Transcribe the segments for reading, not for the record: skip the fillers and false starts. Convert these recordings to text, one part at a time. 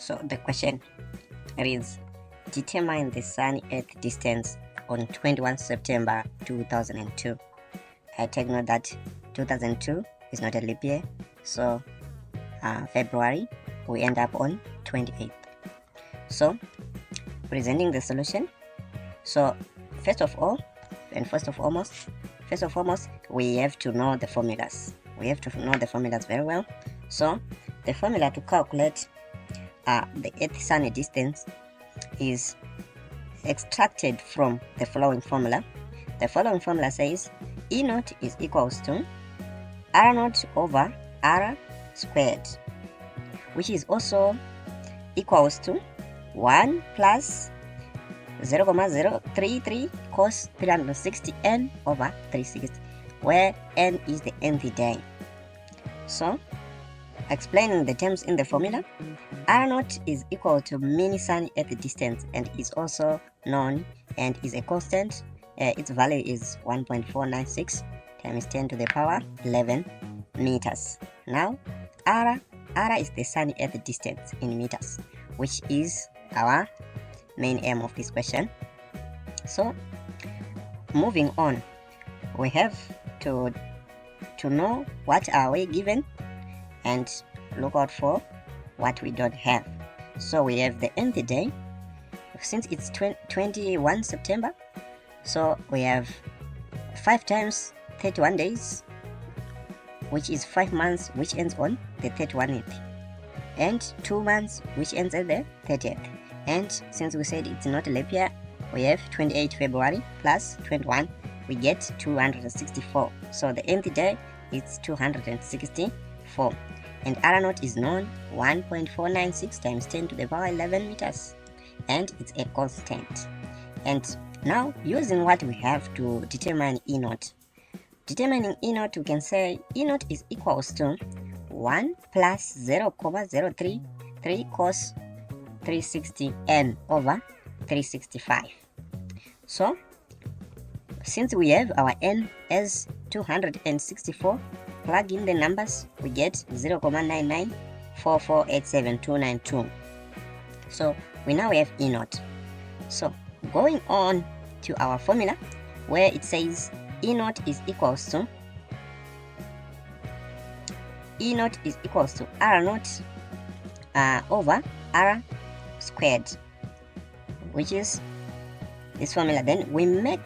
So the question reads, determine the Sun-Earth distance on 21 September 2002. I take note that 2002 is not a leap year, so February we end up on 28th. So presenting the solution. So first of foremost, we have to know the formulas. We have to know the formulas very well. So the formula to calculate the Earth-Sun distance is extracted from the following formula. The following formula says E naught is equals to R naught over R squared, which is also equals to 1 plus 0,033 cos 360 n over 360, where n is the nth day. So explaining the terms in the formula, R naught is equal to mean Sun-Earth distance and is also known and is a constant. Its value is 1.496 times 10 to the power 11 meters. Now R is the Sun-Earth distance in meters, which is our main aim of this question. So moving on, we have to know what are we given and look out for what we don't have. So we have the nth day. Since it's 21 September, so we have 5 times 31 days, which is 5 months, which ends on the 31st, and 2 months, which ends at the 30th. And since we said it's not a leap year, we have 28 February plus 21, we get 264. So the nth day is 264, and R naught is known 1.496 times 10 to the power 11 meters, and it's a constant. And now using what we have to determine E naught. Determining E naught, we can say E naught is equals to 1 plus 0,033 cos 360 n over 365. So since we have our n as 264, plug in the numbers, we get 0,994487,292. So we now have E naught. So going on to our formula, where it says E naught is equals to R naught over R squared, which is this formula. Then we make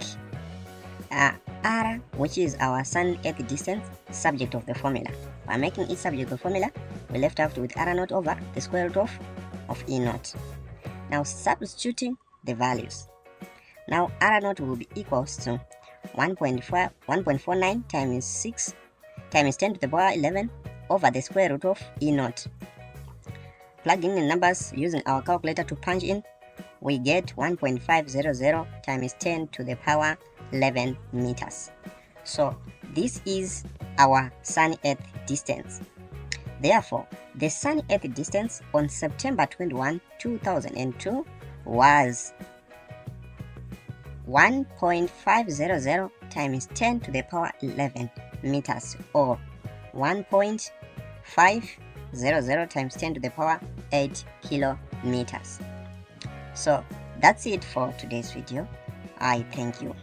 R, which is our Sun-Earth distance, subject of the formula. By making it subject of the formula, we left out with R naught over the square root of E naught. Now substituting the values. Now R naught will be equals to 1.49 times 6 times 10 to the power 11 over the square root of E naught. Plug in the numbers using our calculator to punch in, we get 1.500 times 10 to the power 11 meters. So this is our Sun-Earth distance. Therefore, the Sun-Earth distance on September 21, 2002 was 1.500 times 10 to the power 11 meters, or 1.500 times 10 to the power 8 kilometers. So that's it for today's video. I thank you.